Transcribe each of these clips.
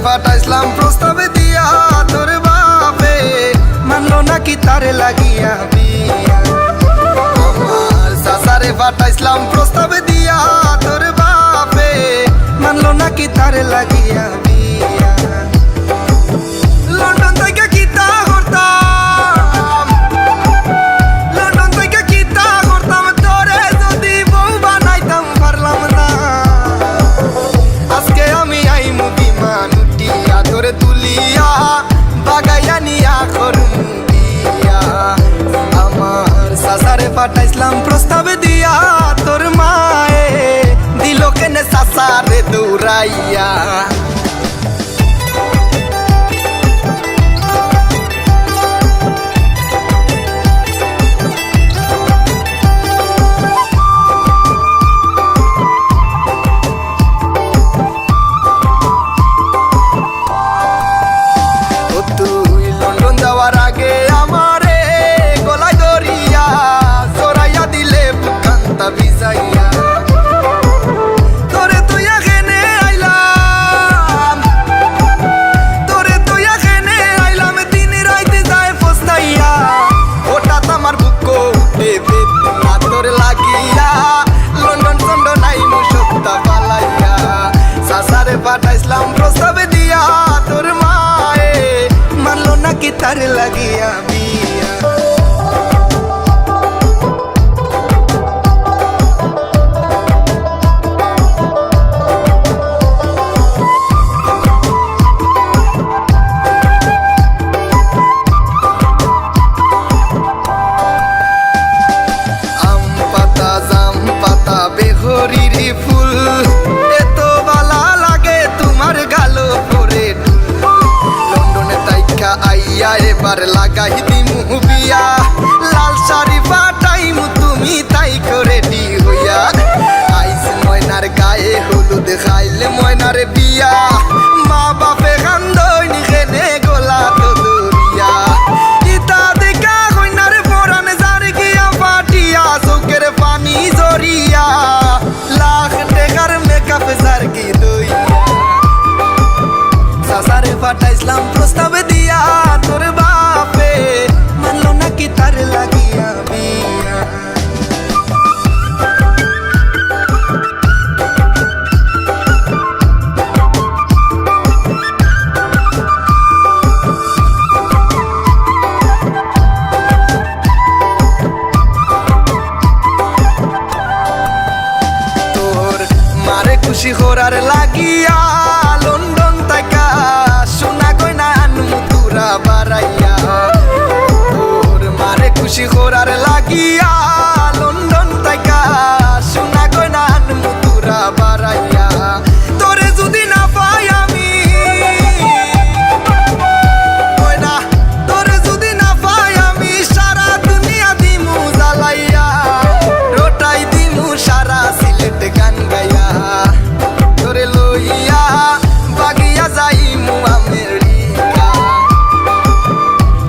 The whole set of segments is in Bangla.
পাঠাইছিলাম প্রস্তাবে দিয়া তোর বাপে মানলো নাকি তারে লাগিয়া বিয়া। আমার চাচারে পাঠাইছিলাম প্রস্তাবে দিয়া তোর বাপে মানলো নাকি তারে লাগিয়া বিয়া। লন্ডন থেকে কিতা করতাম, লন্ডন থেকে কিতা করতাম, তোরে যদি বউ বানাইতাম পারলাম না। আজকে আমি আইমু বিমান উঠিয়া তোরে তুলিয়া বাগাইয়া নিয়া করুম বিয়া। আমার চাচারে পাঠাইছিলাম প্রস্তাবে দিয়া তোর মায়ে দিল কেনে চাচারে দৌড়াইয়া। তুই লন্ডন যাওয়ার আগে আমারে গলায় ধরিয়া জড়াইয়া দিলে বুকান্তা ভিজাইয়া। তোরে তুই এখানে আইলাম, তোরে তুই এখানে আইলাম, দিন রাইতে যায় ফস্তাইয়া। হঠাৎ আমার বুক উঠে বেদনা তোর লাগিয়া, লন্ডন চন্ডন আইমু সপ্তাহ পালাইয়া। চাচারে পাঠাইছিলাম প্রস্তাবে দিয়া তোর মায়ে মানলো নাকি তারে লাগিয়া বিয়া। আম পাতা জাম পাতা বেহরির ফুল এত বালা লাগে তোমার গালো পরে লন্ডনে তাইকা আইয়া এবার লাগাই দিমু বিয়া। লাল শাড়ি পাঠাইমু তুমি তাই করে ডি হইয়া। আইস ময়নার গায়ে হলুদ খাইলে ময়নার বিয়া। মা বাপে কান্দইনি খেনে গোলা তো দরিয়া। ইতা দেখা কইনার পরান জার গিয়া পাটিয়া চোখের পানি জরিয়া। লাখ টাকার মেকআপ জার কি দইয়া। চাচারে পাঠাইছিলাম প্রস্তাবে দিয়া তোর বাপে মানলো নাকি তারে লাগিয়া বিয়া। তোর মারে খুশি করার লাগিয়া লন্ডন তাকা সোনা গয়না আনমু তুরা বাড়াইয়া। তোর মারে খুশি করার লাগিয়া লন্ডন তাকা সোনা গয়না আনমু তুরা বাড়াইয়া। তোরে যদি না পাই আমি গয়না, তোরে যদি না পাই আমি সারা দুনিয়া দিমু জ্বালাইয়া। রোটাই দিমু সারা সিলেট গান গাইয়া। তোরে লইয়া বাগিয়া যাইমু আমেরিকা।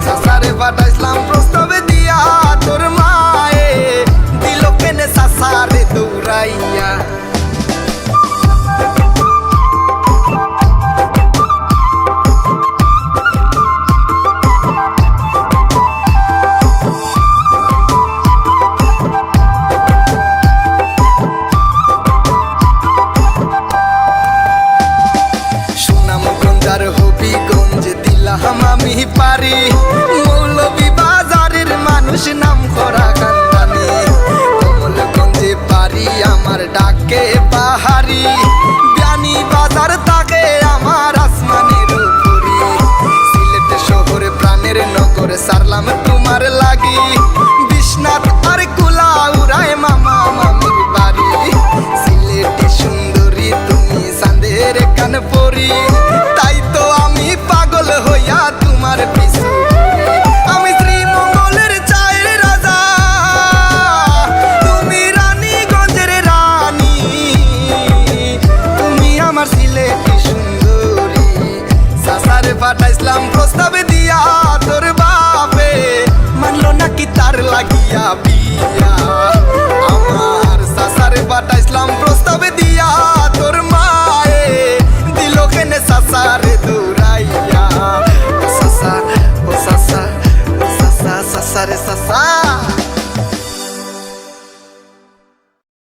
চাচারে পাঠাইছিলাম প্রস্তাবে দিয়া তোর মায়ে দিল কেনে চাচারে দৌড়াইয়া। সুনামগঞ্জার হবিগঞ্জ দিলাম আমি পারি, মৌলভী বাজারের মানুষ নাম করা কান্দানি। কমলগঞ্জে পারি আমার ডাকে পাহাড়ি, বিয়ানি বাজার থাকে আমার আসমানের উপরি। সিলেট শহর প্রাণের নগর সারলাম তোমার লাগি, বিশ্বনাথ আর কুলা উড়ায় মামা মামির বাড়ি। সিলেটি সুন্দরী তুমি চাঁদের কান পরি, তাই তো আমি পাগল হইয়া তোমার পিছু। আমি শ্রীমঙ্গলের চায়ের রাজা, তুমি রানীগঞ্জের রানী। ছেলেটি সুন্দরী। সাসারে পাঠাইছিলাম প্রস্তাবে দিয়া তোর বাপে, মানলো নাকি তার লাগিয়া বিয়া। আমার সাসারে পাঠাইছিলাম